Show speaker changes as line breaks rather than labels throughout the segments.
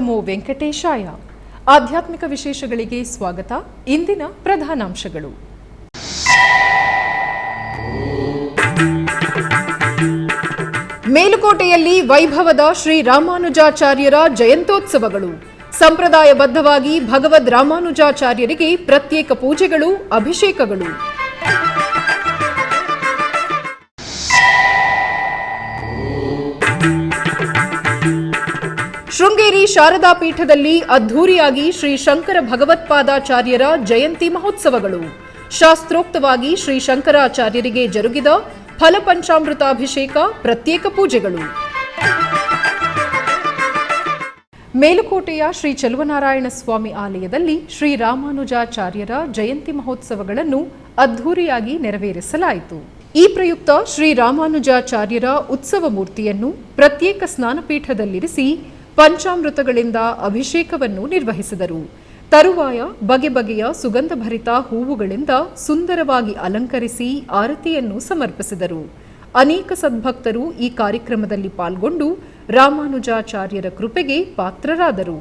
ನಮೋ ವೆಂಕಟೇಶಾಯ. ಆಧ್ಯಾತ್ಮಿಕ ವಿಶೇಷಗಳಿಗೆ ಸ್ವಾಗತ. ಇಂದಿನ ಪ್ರಧಾನಾಂಶಗಳು. ಮೇಲುಕೋಟೆಯಲ್ಲಿ ವೈಭವದ ಶ್ರೀ ರಾಮಾನುಜಾಚಾರ್ಯರ ಜಯಂತ್ಯೋತ್ಸವಗಳು. ಸಂಪ್ರದಾಯಬದ್ಧವಾಗಿ ಭಗವದ್ ರಾಮಾನುಜಾಚಾರ್ಯರಿಗೆ ಪ್ರತ್ಯೇಕ ಪೂಜೆಗಳು, ಅಭಿಷೇಕಗಳು. ಶೃಂಗೇರಿ ಶಾರದಾ ಪೀಠದಲ್ಲಿ ಅದ್ಧೂರಿಯಾಗಿ ಶ್ರೀ ಶಂಕರ ಭಗವತ್ಪಾದಾಚಾರ್ಯರ ಜಯಂತಿ ಮಹೋತ್ಸವಗಳು. ಶಾಸ್ತ್ರೋಕ್ತವಾಗಿ ಶ್ರೀ ಶಂಕರಾಚಾರ್ಯರಿಗೆ ಜರುಗಿದ ಫಲಪಂಚಾಮೃತಾಭಿಷೇಕ, ಪ್ರತ್ಯೇಕ ಪೂಜೆಗಳು. ಮೇಲುಕೋಟೆಯ ಶ್ರೀ ಚೆಲುವನಾರಾಯಣ ಸ್ವಾಮಿ ಆಲಯದಲ್ಲಿ ಶ್ರೀ ರಾಮಾನುಜಾಚಾರ್ಯರ ಜಯಂತಿ ಮಹೋತ್ಸವಗಳನ್ನು ಅದ್ಧೂರಿಯಾಗಿ ನೆರವೇರಿಸಲಾಯಿತು. ಈ ಪ್ರಯುಕ್ತ ಶ್ರೀ ರಾಮಾನುಜಾಚಾರ್ಯರ ಉತ್ಸವ ಮೂರ್ತಿಯನ್ನು ಪ್ರತ್ಯೇಕ ಸ್ನಾನಪೀಠದಲ್ಲಿರಿಸಿ ಪಂಚಾಮೃತಗಳಿಂದ ಅಭಿಷೇಕವನ್ನು ನಿರ್ವಹಿಸಿದರು. ತರುವಾಯ ಬಗೆ ಬಗೆಯ ಸುಗಂಧಭರಿತ ಹೂವುಗಳಿಂದ ಸುಂದರವಾಗಿ ಅಲಂಕರಿಸಿ ಆರತಿಯನ್ನು ಸಮರ್ಪಿಸಿದರು. ಅನೇಕ ಸದ್ಭಕ್ತರು ಈ ಕಾರ್ಯಕ್ರಮದಲ್ಲಿ ಪಾಲ್ಗೊಂಡು ರಾಮಾನುಜಾಚಾರ್ಯರ ಕೃಪೆಗೆ ಪಾತ್ರರಾದರು.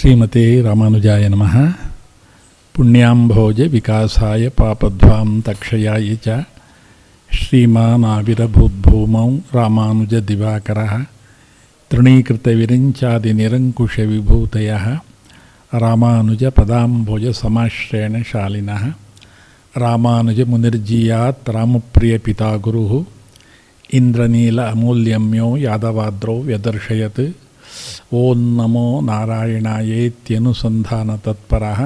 ಶ್ರೀಮತೆ ರಾಮಾನುಜಾಯ ನಮಃ. ಪುಣ್ಯಾಂಭೋಜ ವಿಕಾಸಾಯ ಪಾಪಧ್ವಾಂ ತಕ್ಷಯಾಯ ಚ ಶ್ರೀಮಾನಾವಿರಭೂದ್ಭೂಮೌ ರಾಮಾನುಜ ದಿವಾಕರಃ ತೃಣೀಕೃತ ವಿರಿಂಚಾದಿ ನಿರಂಕುಶ ವಿಭೂತಯಃ ರಾಮಾನುಜ ಪದಾಂಭೋಜ ಸಮಾಶ್ರಯಣ ಶಾಲಿನಃ ರಾಮಾನುಜ ಮುನಿರ್ಜೀಯಾತ್ ರಾಮಪ್ರಿಯ ಪಿತಾ ಗುರುಃ ಇಂದ್ರನೀಲ ಅಮೂಲ್ಯಮ್ಯೋ ಯಾದವಾದ್ರೌ ವ್ಯದರ್ಶಯತ್ ಓಂ ನಮೋ ನಾರಾಯಣಾಯೇತ್ಯನುಸಂಧಾನ ತತ್ಪರಃ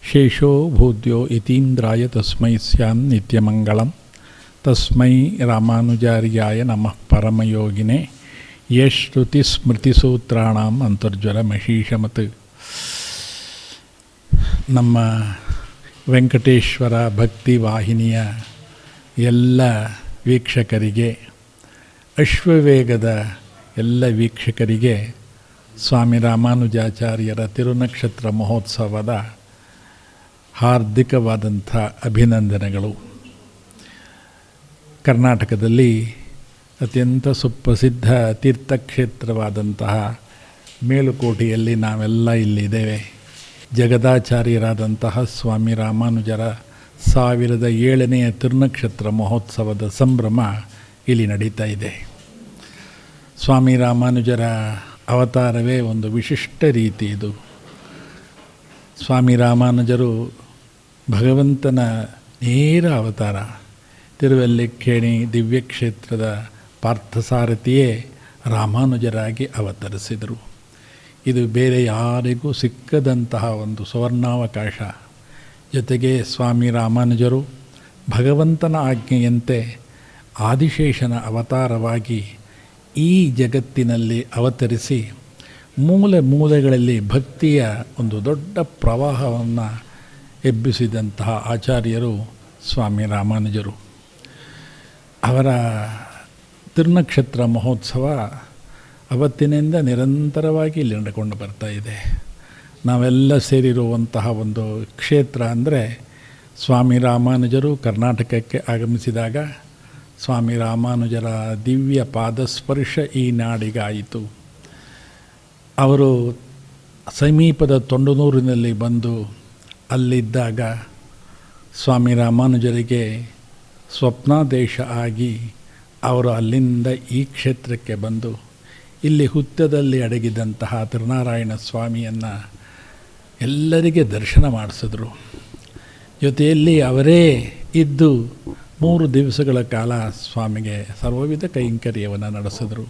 ಶೇಷೋ ಭೂದ್ಯೋ ಇತೀಂದ್ರಾಯ ತಸ್ಮೈ ಸ್ಯಾಂ ನಿತ್ಯಮಂಗಳಂ ತಸ್ಮೈ ರಾಮಾನುಜಾರ್ಯಾಯ ನಮಃ ಪರಮಯೋಗಿನೇ ಯಶ್ರುತಿಸ್ಮೃತಿಸೂತ್ರಾಣಾಂ ಅಂತರ್ಜ್ವರಮಶೀಷಮತ್. ನಮ್ಮ ವೆಂಕಟೇಶ್ವರ ಭಕ್ತಿ ವಾಹಿನಿಯ ಎಲ್ಲ ವೀಕ್ಷಕರಿಗೆ, ಅಶ್ವವೇಗದ ಎಲ್ಲ ವೀಕ್ಷಕರಿಗೆ ಸ್ವಾಮಿ ರಾಮಾನುಜಾಚಾರ್ಯರ ತಿರುನಕ್ಷತ್ರ ಮಹೋತ್ಸವದ ಹಾರ್ದಿಕವಾದಂಥ ಅಭಿನಂದನೆಗಳು. ಕರ್ನಾಟಕದಲ್ಲಿ ಅತ್ಯಂತ ಸುಪ್ರಸಿದ್ಧ ತೀರ್ಥಕ್ಷೇತ್ರವಾದಂತಹ ಮೇಲುಕೋಟೆಯಲ್ಲಿ ನಾವೆಲ್ಲ ಇಲ್ಲಿದ್ದೇವೆ. ಜಗದಾಚಾರ್ಯರಾದಂತಹ ಸ್ವಾಮಿ ರಾಮಾನುಜರ 1007ನೇ ತಿರುನಕ್ಷತ್ರ ಮಹೋತ್ಸವದ ಸಂಭ್ರಮ ಇಲ್ಲಿ ನಡೀತಾ ಇದೆ. ಸ್ವಾಮಿ ರಾಮಾನುಜರ ಅವತಾರವೇ ಒಂದು ವಿಶಿಷ್ಟ ರೀತಿ. ಇದು ಸ್ವಾಮಿ ರಾಮಾನುಜರು ಭಗವಂತನ ನೇರ ಅವತಾರ. ತಿರುವಲ್ಲಿಕ್ಕೇಣಿ ದಿವ್ಯಕ್ಷೇತ್ರದ ಪಾರ್ಥಸಾರಥಿಯೇ ರಾಮಾನುಜರಾಗಿ ಅವತರಿಸಿದರು. ಇದು ಬೇರೆ ಯಾರಿಗೂ ಸಿಕ್ಕದಂತಹ ಒಂದು ಸುವರ್ಣಾವಕಾಶ. ಜೊತೆಗೆ ಸ್ವಾಮಿ ರಾಮಾನುಜರು ಭಗವಂತನ ಆಜ್ಞೆಯಂತೆ ಆದಿಶೇಷನ ಅವತಾರವಾಗಿ ಈ ಜಗತ್ತಿನಲ್ಲಿ ಅವತರಿಸಿ ಮೂಲೆ ಮೂಲೆಗಳಲ್ಲಿ ಭಕ್ತಿಯ ಒಂದು ದೊಡ್ಡ ಪ್ರವಾಹವನ್ನು ಎಬ್ಬಿಸಿದಂತಹ ಆಚಾರ್ಯರು ಸ್ವಾಮಿ ರಾಮಾನುಜರು. ಅವರ ತಿರುನಕ್ಷತ್ರ ಮಹೋತ್ಸವ ಅವತ್ತಿನಿಂದ ನಿರಂತರವಾಗಿ ಇಲ್ಲಿ ನಡೆಕೊಂಡು ಬರ್ತಾ ಇದೆ. ನಾವೆಲ್ಲ ಸೇರಿರುವಂತಹ ಒಂದು ಕ್ಷೇತ್ರ ಅಂದರೆ ಸ್ವಾಮಿ ರಾಮಾನುಜರು ಕರ್ನಾಟಕಕ್ಕೆ ಆಗಮಿಸಿದಾಗ ಸ್ವಾಮಿ ರಾಮಾನುಜರ ದಿವ್ಯ ಪಾದಸ್ಪರ್ಶ ಈ ನಾಡಿಗಾಯಿತು. ಅವರು ಸಮೀಪದ ತೊಂಡನೂರಿನಲ್ಲಿ ಬಂದು ಅಲ್ಲಿದ್ದಾಗ ಸ್ವಾಮಿ ರಾಮಾನುಜರಿಗೆ ಸ್ವಪ್ನಾದೇಶ ಆಗಿ ಅವರು ಅಲ್ಲಿಂದ ಈ ಕ್ಷೇತ್ರಕ್ಕೆ ಬಂದು ಇಲ್ಲಿ ಹುತ್ತದಲ್ಲಿ ಅಡಗಿದಂತಹ ತಿರುನಾರಾಯಣ ಸ್ವಾಮಿಯನ್ನು ಎಲ್ಲರಿಗೆ ದರ್ಶನ ಮಾಡಿಸಿದ್ರು. ಜೊತೆಯಲ್ಲಿ ಅವರೇ ಇದ್ದು 3 ದಿವಸಗಳ ಕಾಲ ಸ್ವಾಮಿಗೆ ಸರ್ವವಿಧ ಕೈಂಕರ್ಯವನ್ನು ನಡೆಸಿದರು.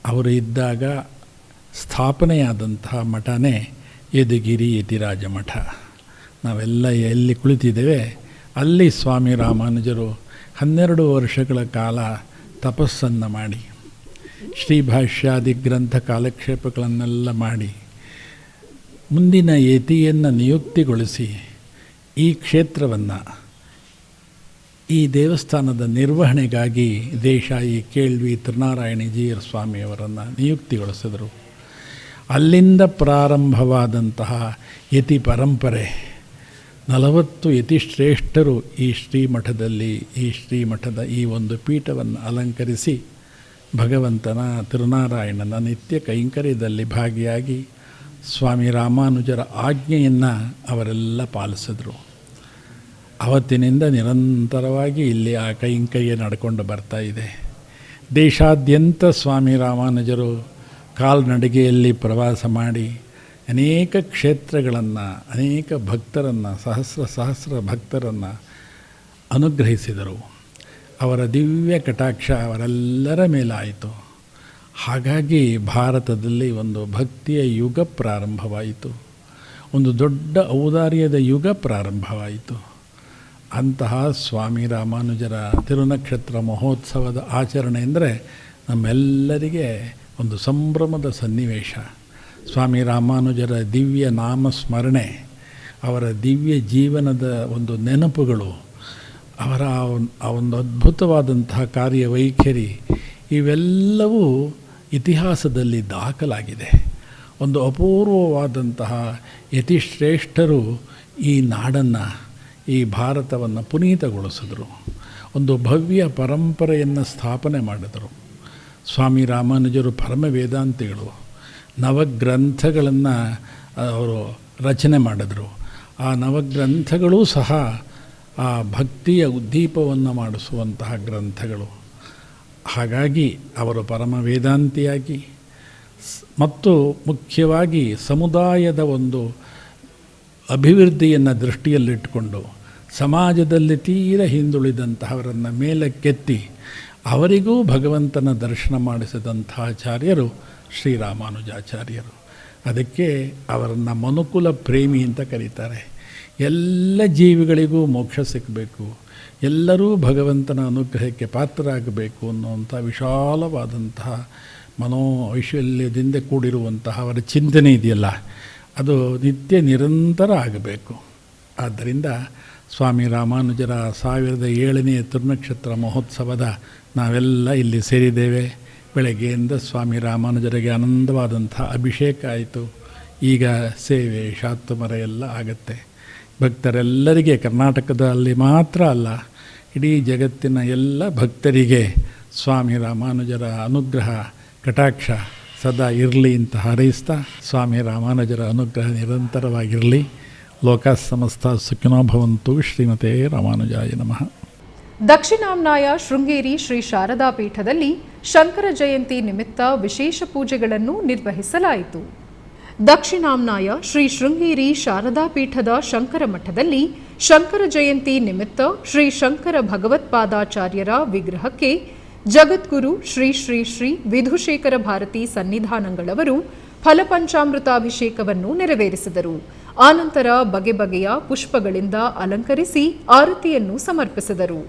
ಅವರು ಇದ್ದಾಗ ಸ್ಥಾಪನೆಯಾದಂತಹ ಮಠನೇ ಯದುಗಿರಿ ಯತಿರಾಜ ಮಠ. ನಾವೆಲ್ಲ ಎಲ್ಲಿ ಕುಳಿತಿದ್ದೇವೆ ಅಲ್ಲಿ ಸ್ವಾಮಿ ರಾಮಾನುಜರು 12 ವರ್ಷಗಳ ಕಾಲ ತಪಸ್ಸನ್ನು ಮಾಡಿ ಶ್ರೀಭಾಷ್ಯಾದಿ ಗ್ರಂಥ ಕಾಲಕ್ಷೇಪಗಳನ್ನೆಲ್ಲ ಮಾಡಿ ಮುಂದಿನ ಯತಿಯನ್ನು ನಿಯುಕ್ತಿಗೊಳಿಸಿ ಈ ಕ್ಷೇತ್ರವನ್ನು, ಈ ದೇವಸ್ಥಾನದ ನಿರ್ವಹಣೆಗಾಗಿ ದೇಶಾಯಿ ಕೇಳ್ವಿ ತಿರುನಾರಾಯಣಜೀಯರ ಸ್ವಾಮಿಯವರನ್ನು ನಿಯುಕ್ತಿಗೊಳಿಸಿದರು. ಅಲ್ಲಿಂದ ಪ್ರಾರಂಭವಾದಂತಹ ಯತಿ ಪರಂಪರೆ 40 ಯತಿಶ್ರೇಷ್ಠರು ಈ ಶ್ರೀಮಠದ ಈ ಒಂದು ಪೀಠವನ್ನು ಅಲಂಕರಿಸಿ ಭಗವಂತನ ತಿರುನಾರಾಯಣನ ನಿತ್ಯ ಕೈಂಕರ್ಯದಲ್ಲಿ ಭಾಗಿಯಾಗಿ ಸ್ವಾಮಿ ರಾಮಾನುಜರ ಆಜ್ಞೆಯನ್ನು ಅವರೆಲ್ಲ ಪಾಲಿಸಿದರು. ಅವತ್ತಿನಿಂದ ನಿರಂತರವಾಗಿ ಇಲ್ಲಿ ಆ ಕೈಂಕರ್ಯ ನಡ್ಕೊಂಡು ಬರ್ತಾ ಇದೆ. ದೇಶಾದ್ಯಂತ ಸ್ವಾಮಿ ರಾಮಾನುಜರು ಕಾಲ್ನಡಿಗೆಯಲ್ಲಿ ಪ್ರವಾಸ ಮಾಡಿ ಅನೇಕ ಕ್ಷೇತ್ರಗಳನ್ನು, ಅನೇಕ ಭಕ್ತರನ್ನು, ಸಹಸ್ರ ಭಕ್ತರನ್ನು ಅನುಗ್ರಹಿಸಿದರು. ಅವರ ದಿವ್ಯ ಕಟಾಕ್ಷ ಅವರೆಲ್ಲರ ಮೇಲಾಯಿತು. ಹಾಗಾಗಿ ಭಾರತದಲ್ಲಿ ಒಂದು ಭಕ್ತಿಯ ಯುಗ ಪ್ರಾರಂಭವಾಯಿತು, ಒಂದು ದೊಡ್ಡ ಔದಾರ್ಯದ ಯುಗ ಪ್ರಾರಂಭವಾಯಿತು. ಅಂತಹ ಸ್ವಾಮಿ ರಾಮಾನುಜರ ತಿರುನಕ್ಷತ್ರ ಮಹೋತ್ಸವದ ಆಚರಣೆ ಅಂದರೆ ನಮ್ಮೆಲ್ಲರಿಗೆ ಒಂದು ಸಂಭ್ರಮದ ಸನ್ನಿವೇಶ. ಸ್ವಾಮಿ ರಾಮಾನುಜರ ದಿವ್ಯ ನಾಮಸ್ಮರಣೆ, ಅವರ ದಿವ್ಯ ಜೀವನದ ಒಂದು ನೆನಪುಗಳು, ಅವರ ಆ ಒಂದು ಅದ್ಭುತವಾದಂತಹ ಕಾರ್ಯವೈಖರಿ ಇವೆಲ್ಲವೂ ಇತಿಹಾಸದಲ್ಲಿ ದಾಖಲಾಗಿದೆ. ಒಂದು ಅಪೂರ್ವವಾದಂತಹ ಯತಿಶ್ರೇಷ್ಠರು ಈ ನಾಡನ್ನು, ಈ ಭಾರತವನ್ನು ಪುನೀತಗೊಳಿಸಿದರು. ಒಂದು ಭವ್ಯ ಪರಂಪರೆಯನ್ನು ಸ್ಥಾಪನೆ ಮಾಡಿದರು. ಸ್ವಾಮಿ ರಾಮಾನುಜರು ಪರಮ ವೇದಾಂತಿಗಳು. ನವಗ್ರಂಥಗಳನ್ನು ಅವರು ರಚನೆ ಮಾಡಿದ್ರು. ಆ ನವಗ್ರಂಥಗಳೂ ಸಹ ಆ ಭಕ್ತಿಯ ಉದ್ದೀಪವನ್ನು ಮಾಡಿಸುವಂತಹ ಗ್ರಂಥಗಳು. ಹಾಗಾಗಿ ಅವರು ಪರಮ ವೇದಾಂತಿಯಾಗಿ ಮತ್ತು ಮುಖ್ಯವಾಗಿ ಸಮುದಾಯದ ಒಂದು ಅಭಿವೃದ್ಧಿಯನ್ನು ದೃಷ್ಟಿಯಲ್ಲಿಟ್ಟುಕೊಂಡು ಸಮಾಜದಲ್ಲಿ ತೀರ ಹಿಂದುಳಿದಂತಹವರನ್ನು ಮೇಲಕ್ಕೆತ್ತಿ ಅವರಿಗೂ ಭಗವಂತನ ದರ್ಶನ ಮಾಡಿಸಿದಂಥ ಆಚಾರ್ಯರು ಶ್ರೀರಾಮಾನುಜಾಚಾರ್ಯರು. ಅದಕ್ಕೆ ಅವರನ್ನು ಮನುಕುಲ ಪ್ರೇಮಿ ಅಂತ ಕರೀತಾರೆ. ಎಲ್ಲ ಜೀವಿಗಳಿಗೂ ಮೋಕ್ಷ ಸಿಕ್ಕಬೇಕು, ಎಲ್ಲರೂ ಭಗವಂತನ ಅನುಗ್ರಹಕ್ಕೆ ಪಾತ್ರರಾಗಬೇಕು ಅನ್ನುವಂಥ ವಿಶಾಲವಾದಂತಹ ಮನೋವೈಶಲ್ಯದಿಂದ ಕೂಡಿರುವಂತಹ ಅವರ ಚಿಂತನೆ ಇದೆಯಲ್ಲ, ಅದು ನಿತ್ಯ ನಿರಂತರ ಆಗಬೇಕು. ಆದ್ದರಿಂದ ಸ್ವಾಮಿ ರಾಮಾನುಜರ 1007ನೇ ತಿರುನಕ್ಷತ್ರ ಮಹೋತ್ಸವದ ನಾವೆಲ್ಲ ಇಲ್ಲಿ ಸೇರಿದ್ದೇವೆ. ಬೆಳಗ್ಗೆಯಿಂದ ಸ್ವಾಮಿ ರಾಮಾನುಜರಿಗೆ ಆನಂದವಾದಂಥ ಅಭಿಷೇಕ ಆಯಿತು. ಈಗ ಸೇವೆ ಶಾತುಮರ ಎಲ್ಲ ಆಗತ್ತೆ. ಭಕ್ತರೆಲ್ಲರಿಗೆ, ಕರ್ನಾಟಕದಲ್ಲಿ ಮಾತ್ರ ಅಲ್ಲ, ಇಡೀ ಜಗತ್ತಿನ ಎಲ್ಲ ಭಕ್ತರಿಗೆ ಸ್ವಾಮಿ ರಾಮಾನುಜರ ಅನುಗ್ರಹ ಕಟಾಕ್ಷ ಸದಾ ಇರಲಿ ಅಂತ ಹಾರೈಸ್ತಾ, ಸ್ವಾಮಿ ರಾಮಾನುಜರ ಅನುಗ್ರಹ ನಿರಂತರವಾಗಿರಲಿ. ಲೋಕ ಸಮಸ್ತ ಸುಖಿನೋ ಭವಂತು. ಶ್ರೀಮತೆ ರಾಮಾನುಜಾಯ ನಮಃ.
ದಕ್ಷಿಣಾಮ್ನಾಯ ಶೃಂಗೇರಿ ಶ್ರೀ ಶಾರದಾ ಪೀಠದಲ್ಲಿ ಶಂಕರ ಜಯಂತಿ ನಿಮಿತ್ತ ವಿಶೇಷ ಪೂಜೆಗಳನ್ನು ನಿರ್ವಹಿಸಲಾಯಿತು. ದಕ್ಷಿಣಾಮ್ನಾಯ ಶ್ರೀ ಶೃಂಗೇರಿ ಶಾರದಾ ಪೀಠದ ಶಂಕರ ಮಠದಲ್ಲಿ ಶಂಕರ ಜಯಂತಿ ನಿಮಿತ್ತ ಶ್ರೀ ಶಂಕರ ಭಗವತ್ಪಾದಾಚಾರ್ಯರ ವಿಗ್ರಹಕ್ಕೆ ಜಗದ್ಗುರು ಶ್ರೀ ಶ್ರೀ ಶ್ರೀ ವಿಧುಶೇಖರ ಭಾರತಿ ಸನ್ನಿಧಾನಗಳವರು ಫಲಪಂಚಾಮೃತಾಭಿಷೇಕವನ್ನು ನೆರವೇರಿಸಿದರು. ಆನಂತರ ಬಗೆ ಬಗೆಯ ಪುಷ್ಪಗಳಿಂದ ಅಲಂಕರಿಸಿ ಆರತಿಯನ್ನು ಸಮರ್ಪಿಸಿದರು.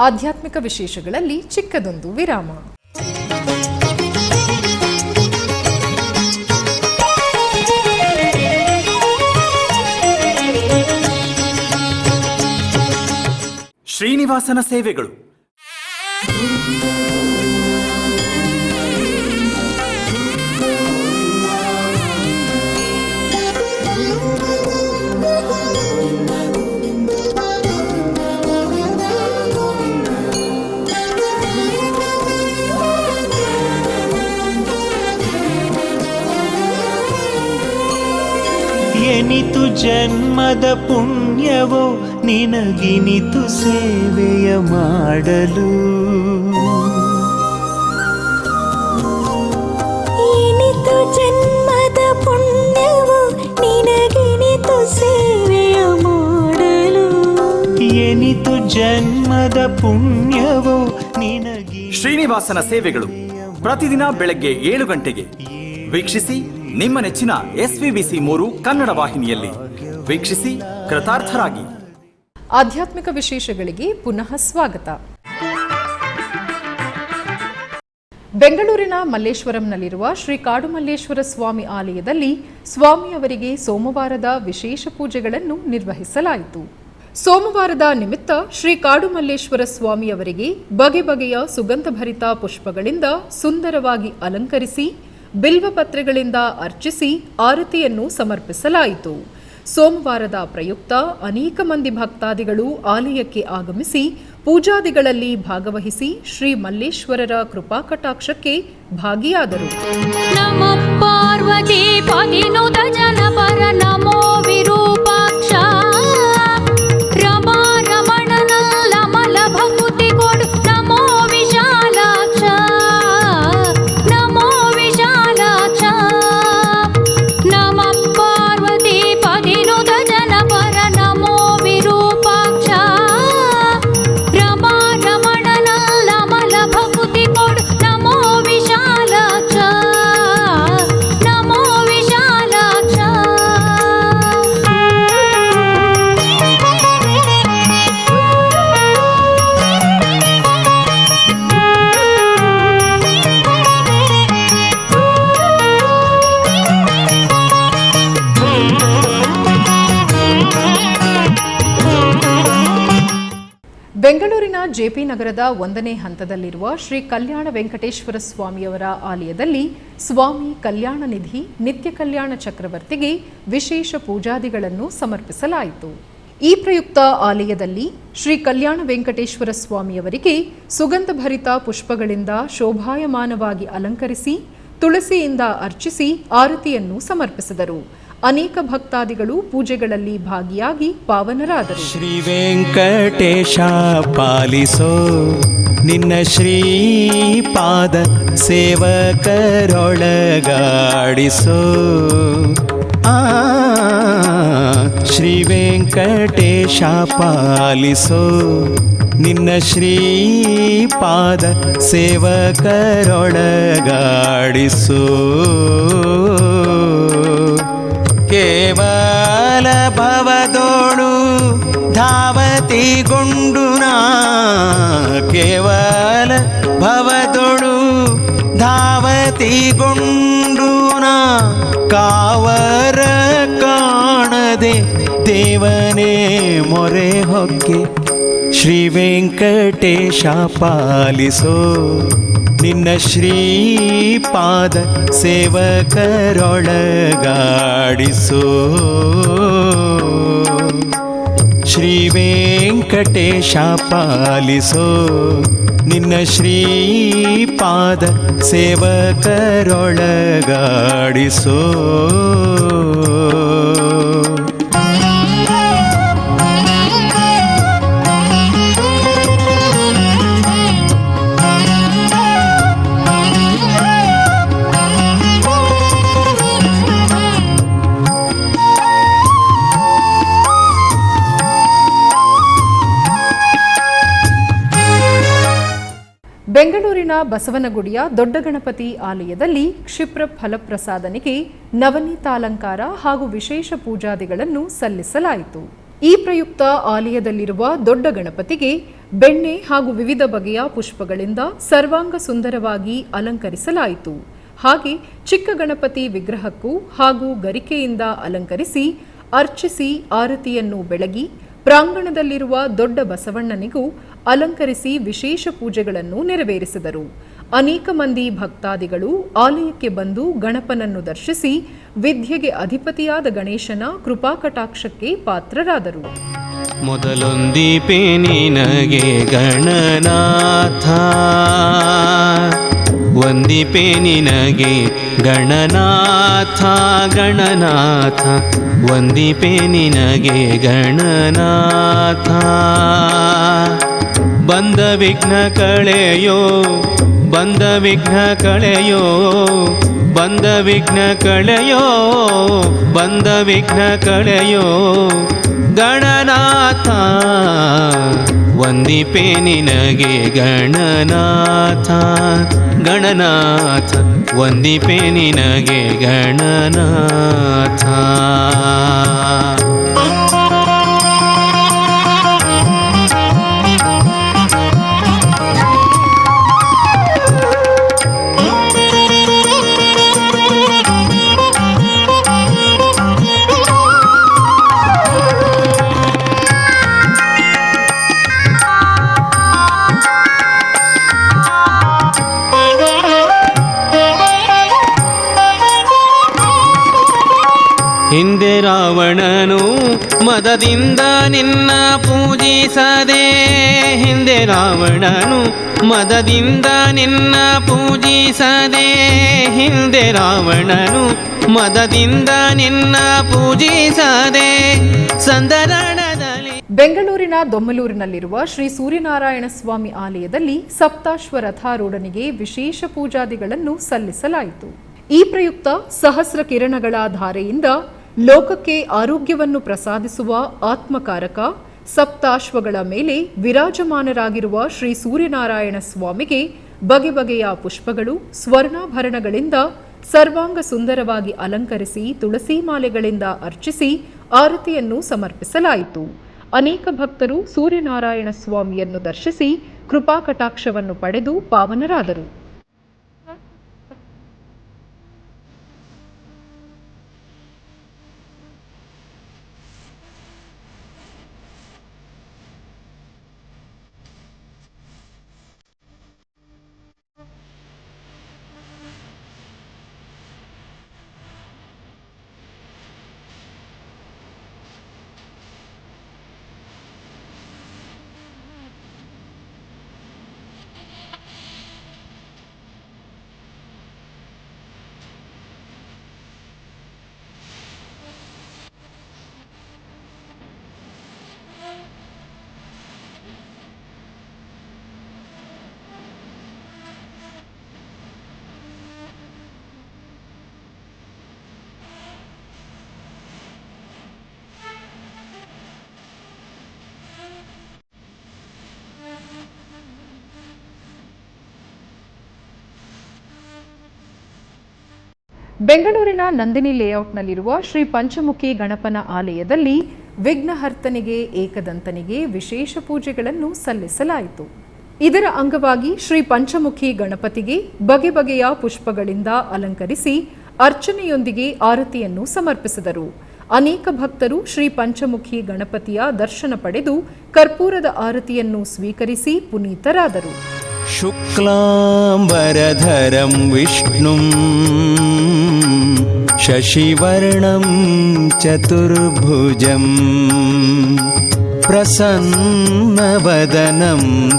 ಆಧ್ಯಾತ್ಮಿಕ ವಿಶೇಷಗಳಲ್ಲಿ ಚಿಕ್ಕದೊಂದು ವಿರಾಮ.
ಶ್ರೀನಿವಾಸನ ಸೇವೆಗಳು.
ಎನಿತು ಜನ್ಮದ ಪುಣ್ಯವೋ ನಿನಗಿನಿತು ಸೇವೆಯ ಮಾಡಲು.
ಎನಿತು ಜನ್ಮದ ಪುಣ್ಯವೋ ನಿನಗಿನಿತು ಸೇವೆಯ ಮಾಡಲು.
ಎನಿತು ಜನ್ಮದ ಪುಣ್ಯವೋ ನಿನಗಿ.
ಶ್ರೀನಿವಾಸನ ಸೇವೆಗಳು ಪ್ರತಿದಿನ ಬೆಳಗ್ಗೆ 7 ಗಂಟೆಗೆ ವೀಕ್ಷಿಸಿ. ನಿಮ್ಮ ನೆಚ್ಚಿನ SVBC3 ಕನ್ನಡ ವಾಹಿನಿಯಲ್ಲಿ ವೀಕ್ಷಿಸಿ, ಕೃತಾರ್ಥರಾಗಿ.
ಆಧ್ಯಾತ್ಮಿಕ ವಿಶೇಷಗಳಿಗೆ ಪುನಃ ಸ್ವಾಗತ. ಬೆಂಗಳೂರಿನ ಮಲ್ಲೇಶ್ವರಂನಲ್ಲಿರುವ ಶ್ರೀ ಕಾಡುಮಲ್ಲೇಶ್ವರ ಸ್ವಾಮಿ ಆಲಯದಲ್ಲಿ ಸ್ವಾಮಿಯವರಿಗೆ ಸೋಮವಾರದ ವಿಶೇಷ ಪೂಜೆಗಳನ್ನು ನಿರ್ವಹಿಸಲಾಯಿತು. ಸೋಮವಾರದ ನಿಮಿತ್ತ ಶ್ರೀ ಕಾಡುಮಲ್ಲೇಶ್ವರ ಸ್ವಾಮಿಯವರಿಗೆ ಬಗೆ ಬಗೆಯ ಸುಗಂಧಭರಿತ ಪುಷ್ಪಗಳಿಂದ ಸುಂದರವಾಗಿ ಅಲಂಕರಿಸಿ ಬಿಲ್ವಪತ್ರೆಗಳಿಂದ ಅರ್ಚಿಸಿ ಆರತಿಯನ್ನು ಸಮರ್ಪಿಸಲಾಯಿತು. ಸೋಮವಾರದ ಪ್ರಯುಕ್ತ ಅನೇಕ ಮಂದಿ ಭಕ್ತಾದಿಗಳು ಆಲಯಕ್ಕೆ ಆಗಮಿಸಿ ಪೂಜಾದಿಗಳಲ್ಲಿ ಭಾಗವಹಿಸಿ ಶ್ರೀ ಮಲ್ಲೇಶ್ವರರ ಕೃಪಾ ಕಟಾಕ್ಷಕ್ಕೆ ಭಾಗಿಯಾದರು.
ನಮೋ ಪಾರ್ವತಿ ಪತಿನುತ ಜನಪರ ನಮೋ ವಿರೂಪಾಕ್ಷ ರಮಾ ರಮಣನಲ್ಲ ಮಲ ಭಕುತಿ ಕೊಡು ನಮೋ ವಿಶಾಲಾಕ್ಷ ನಮೋ ವಿಶಾಲಾಕ್ಷ. ನಮ ಪಾರ್ವತಿ ಪತಿನುತ ಜನಪರ ನಮೋ ವಿರೂಪಾಕ್ಷ ರಮಾ ರಮಣನಲ್ಲ ಮಲ ಭಕುತಿ ಕೊಡು ನಮೋ ವಿಶಾಲಾಕ್ಷ ನಮೋ ವಿಶಾಲಾಕ್ಷ.
ಬೆಂಗಳೂರಿನ ಜೆಪಿ ನಗರದ 1ನೇ ಹಂತದಲ್ಲಿರುವ ಶ್ರೀ ಕಲ್ಯಾಣ ವೆಂಕಟೇಶ್ವರ ಸ್ವಾಮಿಯವರ ಆಲಯದಲ್ಲಿ ಸ್ವಾಮಿ ಕಲ್ಯಾಣ ನಿಧಿ ನಿತ್ಯ ಕಲ್ಯಾಣ ಚಕ್ರವರ್ತಿಗೆ ವಿಶೇಷ ಪೂಜಾದಿಗಳನ್ನು ಸಮರ್ಪಿಸಲಾಯಿತು. ಈ ಪ್ರಯುಕ್ತ ಆಲಯದಲ್ಲಿ ಶ್ರೀ ಕಲ್ಯಾಣ ವೆಂಕಟೇಶ್ವರ ಸ್ವಾಮಿಯವರಿಗೆ ಸುಗಂಧಭರಿತ ಪುಷ್ಪಗಳಿಂದ ಶೋಭಾಯಮಾನವಾಗಿ ಅಲಂಕರಿಸಿ ತುಳಸಿಯಿಂದ ಅರ್ಚಿಸಿ ಆರತಿಯನ್ನು ಸಮರ್ಪಿಸಿದರು. ಅನೇಕ ಭಕ್ತಾದಿಗಳು ಪೂಜೆಗಳಲ್ಲಿ ಭಾಗಿಯಾಗಿ ಪಾವನರಾದರು.
ಶ್ರೀ ವೆಂಕಟೇಶ ಪಾಲಿಸೋ ನಿನ್ನ ಶ್ರೀಪಾದ ಸೇವಕರೊಳಗಾಡಿಸೋ. ಶ್ರೀ ವೆಂಕಟೇಶ ಪಾಲಿಸೋ ನಿನ್ನ ಶ್ರೀಪಾದ ಸೇವಕರೊಳಗಾಡಿಸೋ. ಕೇವಲ ಭವದೋಳು ಧಾವತಿಗೊಂಡು ನಾ ಕೇವಲ ಭವದೋಳು ಧಾವತಿಗೊಂಡು ನಾ ಕಾವರ ಕಾಣದೆ ದೇವನೇ ಮೊರೆ ಹೊಕ್ಕೆ. ಶ್ರೀ ವೆಂಕಟೇಶ ಪಾಲಿಸೋ ನಿನ್ನ ಶ್ರೀಪಾದ ಸೇವಕರೊಳಗಾಡಿಸೋ. ಶ್ರೀ ವೆಂಕಟೇಶ ಪಾಲಿಸೋ ನಿನ್ನ ಶ್ರೀಪಾದ ಸೇವಕರೊಳಗಾಡಿಸೋ.
ಬೆಂಗಳೂರಿನ ಬಸವನಗುಡಿಯ ದೊಡ್ಡ ಗಣಪತಿ ಆಲಯದಲ್ಲಿ ಕ್ಷಿಪ್ರ ಫಲಪ್ರಸಾದನಿಗೆ ನವನೀತಾಲಂಕಾರ ಹಾಗೂ ವಿಶೇಷ ಪೂಜಾದಿಗಳನ್ನು ಸಲ್ಲಿಸಲಾಯಿತು. ಈ ಪ್ರಯುಕ್ತ ಆಲಯದಲ್ಲಿರುವ ದೊಡ್ಡ ಗಣಪತಿಗೆ ಬೆಣ್ಣೆ ಹಾಗೂ ವಿವಿಧ ಬಗೆಯ ಪುಷ್ಪಗಳಿಂದ ಸರ್ವಾಂಗ ಸುಂದರವಾಗಿ ಅಲಂಕರಿಸಲಾಯಿತು. ಹಾಗೆ ಚಿಕ್ಕ ಗಣಪತಿ ವಿಗ್ರಹಕ್ಕೂ ಹಾಗೂ ಗರಿಕೆಯಿಂದ ಅಲಂಕರಿಸಿ ಅರ್ಚಿಸಿ ಆರತಿಯನ್ನು ಬೆಳಗಿ ಪ್ರಾಂಗಣದಲ್ಲಿರುವ ದೊಡ್ಡ ಬಸವಣ್ಣನಿಗೂ ಅಲಂಕರಿಸಿ ವಿಶೇಷ ಪೂಜೆಗಳನ್ನು ನೆರವೇರಿಸಿದರು. ಅನೇಕ ಮಂದಿ ಭಕ್ತಾದಿಗಳು ಆಲಯಕ್ಕೆ ಬಂದು ಗಣಪನನ್ನು ದರ್ಶಿಸಿ ವಿದ್ಯೆಗೆ ಅಧಿಪತಿಯಾದ ಗಣೇಶನ ಕೃಪಾಕಟಾಕ್ಷಕ್ಕೆ ಪಾತ್ರರಾದರು.
ಮೊದಲೊಂದೀಪೆ ನಿನಗೆ ಗಣನಾಥ, ಒಂದೀಪೆ ನಿನಗೆ ಗಣನಾಥ ಗಣನಾಥ, ಒಂದೀಪೆ ನಿನಗೆ ಗಣನಾಥ. ಬಂದ ವಿಘ್ನ ಕಳೆಯೋ, ಬಂದ ವಿಘ್ನ ಕಳೆಯೋ, ಬಂದ ವಿಘ್ನ ಕಳೆಯೋ, ಬಂದ ವಿಘ್ನ ಕಳೆಯೋ ಗಣನಾಥ. ಒಂದೀಪೆ ನಿನಗೆ ಗಣನಾಥ ಗಣನಾಥ, ಒಂದೀಪೆ ನಿನಗೆ ಗಣನಾಥ. ಹಿಂದೆ ರಾವಣನು ಮದದಿಂದ ನಿನ್ನ ಪೂಜಿಸದೆ, ಹಿಂದೆ ರಾವಣನು ಮದದಿಂದ ನಿನ್ನ ಪೂಜಿಸದೆ, ಹಿಂದೆ ರಾವಣನು ಮದದಿಂದ ನಿನ್ನ ಪೂಜಿಸದೆ ಸಂದರಣದಲ್ಲಿ.
ಬೆಂಗಳೂರಿನ ದೊಮ್ಮಲೂರಿನಲ್ಲಿರುವ ಶ್ರೀ ಸೂರ್ಯನಾರಾಯಣ ಸ್ವಾಮಿ ಆಲಯದಲ್ಲಿ ಸಪ್ತಾಶ್ವರಥಾರೂಢನಿಗೆ ವಿಶೇಷ ಪೂಜಾದಿಗಳನ್ನು ಸಲ್ಲಿಸಲಾಯಿತು. ಈ ಪ್ರಯುಕ್ತ ಸಹಸ್ರ ಕಿರಣಗಳ ಧಾರೆಯಿಂದ ಲೋಕಕ್ಕೆ ಆರೋಗ್ಯವನ್ನು ಪ್ರಸಾದಿಸುವ ಆತ್ಮಕಾರಕ ಸಪ್ತಾಶ್ವಗಳ ಮೇಲೆ ವಿರಾಜಮಾನರಾಗಿರುವ ಶ್ರೀ ಸೂರ್ಯನಾರಾಯಣ ಸ್ವಾಮಿಗೆ ಬಗೆ ಬಗೆಯ ಪುಷ್ಪಗಳು ಸ್ವರ್ಣಾಭರಣಗಳಿಂದ ಸರ್ವಾಂಗ ಸುಂದರವಾಗಿ ಅಲಂಕರಿಸಿ ತುಳಸಿ ಮಾಲೆಗಳಿಂದ ಅರ್ಚಿಸಿ ಆರತಿಯನ್ನು ಸಮರ್ಪಿಸಲಾಯಿತು. ಅನೇಕ ಭಕ್ತರು ಸೂರ್ಯನಾರಾಯಣ ಸ್ವಾಮಿಯನ್ನು ದರ್ಶಿಸಿ ಕೃಪಾಕಟಾಕ್ಷವನ್ನು ಪಡೆದು ಪಾವನರಾದರು. ಬೆಂಗಳೂರಿನ ನಂದಿನಿ ಲೇಔಟ್ನಲ್ಲಿರುವ ಶ್ರೀ ಪಂಚಮುಖಿ ಗಣಪನ ಆಲಯದಲ್ಲಿ ವಿಘ್ನಹರ್ತನಿಗೆ ಏಕದಂತನಿಗೆ ವಿಶೇಷ ಪೂಜೆಗಳನ್ನು ಸಲ್ಲಿಸಲಾಯಿತು. ಇದರ ಅಂಗವಾಗಿ ಶ್ರೀ ಪಂಚಮುಖಿ ಗಣಪತಿಗೆ ಬಗೆ ಬಗೆಯ ಪುಷ್ಪಗಳಿಂದ ಅಲಂಕರಿಸಿ ಅರ್ಚನೆಯೊಂದಿಗೆ ಆರತಿಯನ್ನು ಸಮರ್ಪಿಸಿದರು. ಅನೇಕ ಭಕ್ತರು ಶ್ರೀ ಪಂಚಮುಖಿ ಗಣಪತಿಯ ದರ್ಶನ ಪಡೆದು ಕರ್ಪೂರದ ಆರತಿಯನ್ನು ಸ್ವೀಕರಿಸಿ ಪುನೀತರಾದರು.
ಶುಕ್ಲಾಂಬರಧರಂ ವಿಷ್ಣುಂ ಶಶಿವರ್ಣಂ ಚತುರ್ಭುಜಂ ಪ್ರಸನ್ನವದನಂ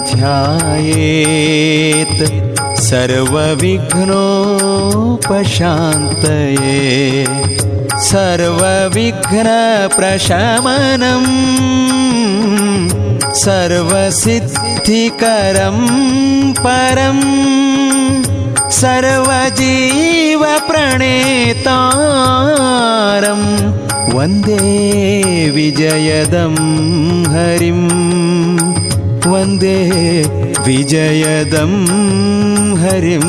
ಧ್ಯಾಯೇತ್ ಸರ್ವವಿಘ್ನೋಪಶಾಂತಯೇ ಸರ್ವವಿಘ್ನಪ್ರಶಮನಂ ಸರ್ವಸಿದ್ಧಿಕರಂ ಪರಂ ಸರ್ವಜೀವಪ್ರಣೇತಾರಂ ವಂದೇ ವಿಜಯದಂ ಹರಿಂ ವಂದೇ ವಿಜಯದಂ ಹರಿಂ.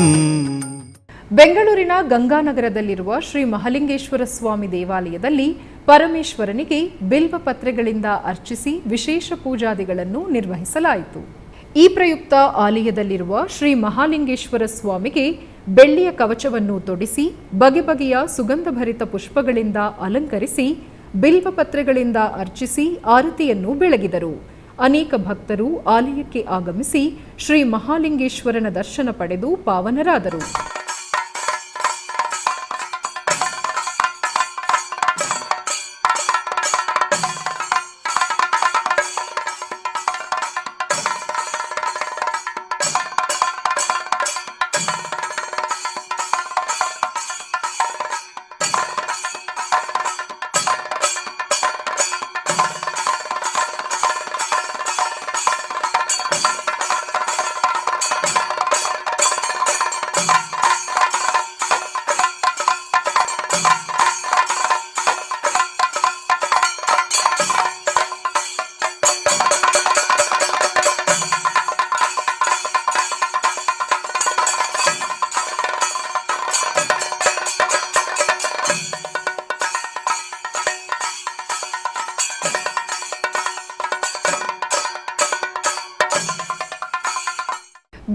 ಬೆಂಗಳೂರಿನ ಗಂಗಾನಗರದಲ್ಲಿರುವ ಶ್ರೀ ಮಹಾಲಿಂಗೇಶ್ವರ ಸ್ವಾಮಿ ದೇವಾಲಯದಲ್ಲಿ ಪರಮೇಶ್ವರನಿಗೆ ಬಿಲ್ವ ಪತ್ರೆಗಳಿಂದ ಅರ್ಚಿಸಿ ವಿಶೇಷ ಪೂಜಾದಿಗಳನ್ನು ನಿರ್ವಹಿಸಲಾಯಿತು. ಈ ಪ್ರಯುಕ್ತ ಆಲಯದಲ್ಲಿರುವ ಶ್ರೀ ಮಹಾಲಿಂಗೇಶ್ವರ ಸ್ವಾಮಿಗೆ ಬೆಳ್ಳಿಯ ಕವಚವನ್ನು ತೊಡಿಸಿ ಬಗೆ ಬಗೆಯ ಸುಗಂಧಭರಿತ ಪುಷ್ಪಗಳಿಂದ ಅಲಂಕರಿಸಿ ಬಿಲ್ವ ಪತ್ರೆಗಳಿಂದ ಅರ್ಚಿಸಿ ಆರತಿಯನ್ನು ಬೆಳಗಿದರು. ಅನೇಕ ಭಕ್ತರು ಆಲಯಕ್ಕೆ ಆಗಮಿಸಿ ಶ್ರೀ ಮಹಾಲಿಂಗೇಶ್ವರನ ದರ್ಶನ ಪಡೆದು ಪಾವನರಾದರು.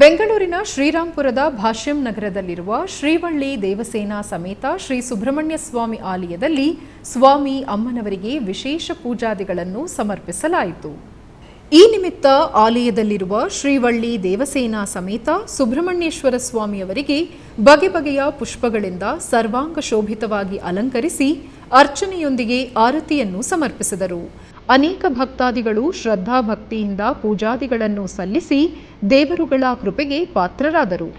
ಬೆಂಗಳೂರಿನ ಶ್ರೀರಾಂಪುರದ ಭಾಷ್ಯಂ ನಗರದಲ್ಲಿರುವ ಶ್ರೀವಳ್ಳಿ ದೇವಸೇನಾ ಸಮೇತ ಶ್ರೀ ಸುಬ್ರಹ್ಮಣ್ಯ ಸ್ವಾಮಿ ಆಲಯದಲ್ಲಿ ಸ್ವಾಮಿ ಅಮ್ಮನವರಿಗೆ ವಿಶೇಷ ಪೂಜಾದಿಗಳನ್ನು ಸಮರ್ಪಿಸಲಾಯಿತು. ಈ ನಿಮಿತ್ತ ಆಲಯದಲ್ಲಿರುವ ಶ್ರೀವಳ್ಳಿ ದೇವಸೇನಾ ಸಮೇತ ಸುಬ್ರಹ್ಮಣ್ಯೇಶ್ವರ ಸ್ವಾಮಿಯವರಿಗೆ ಬಗೆ ಬಗೆಯ ಪುಷ್ಪಗಳಿಂದ ಸರ್ವಾಂಗ ಶೋಭಿತವಾಗಿ ಅಲಂಕರಿಸಿ ಅರ್ಚನೆಯೊಂದಿಗೆ ಆರತಿಯನ್ನು ಸಮರ್ಪಿಸಿದರು. ಅನೇಕ ಭಕ್ತಾದಿಗಳು ಶ್ರದ್ಧಾಭಕ್ತಿಯಿಂದ ಪೂಜಾದಿಗಳನ್ನು ಸಲ್ಲಿಸಿ ದೇವರುಗಳ ಕೃಪೆಗೆ ಪಾತ್ರರಾದರು.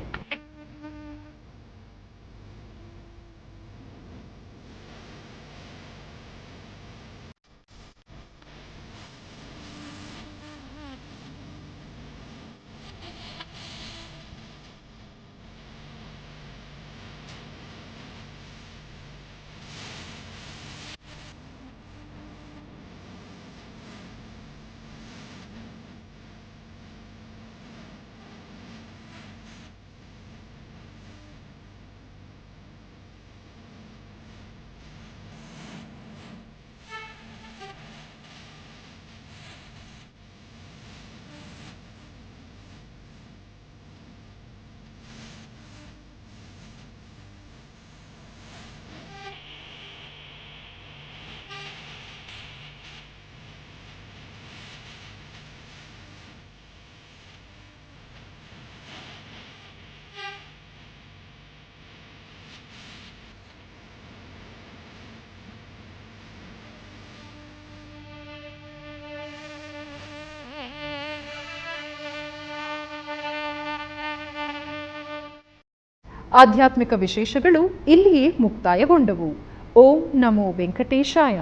ಆಧ್ಯಾತ್ಮಿಕ ವಿಶೇಷಗಳು ಇಲ್ಲಿಯೇ ಮುಕ್ತಾಯಗೊಂಡವು. ಓಂ ನಮೋ ವೆಂಕಟೇಶಾಯ.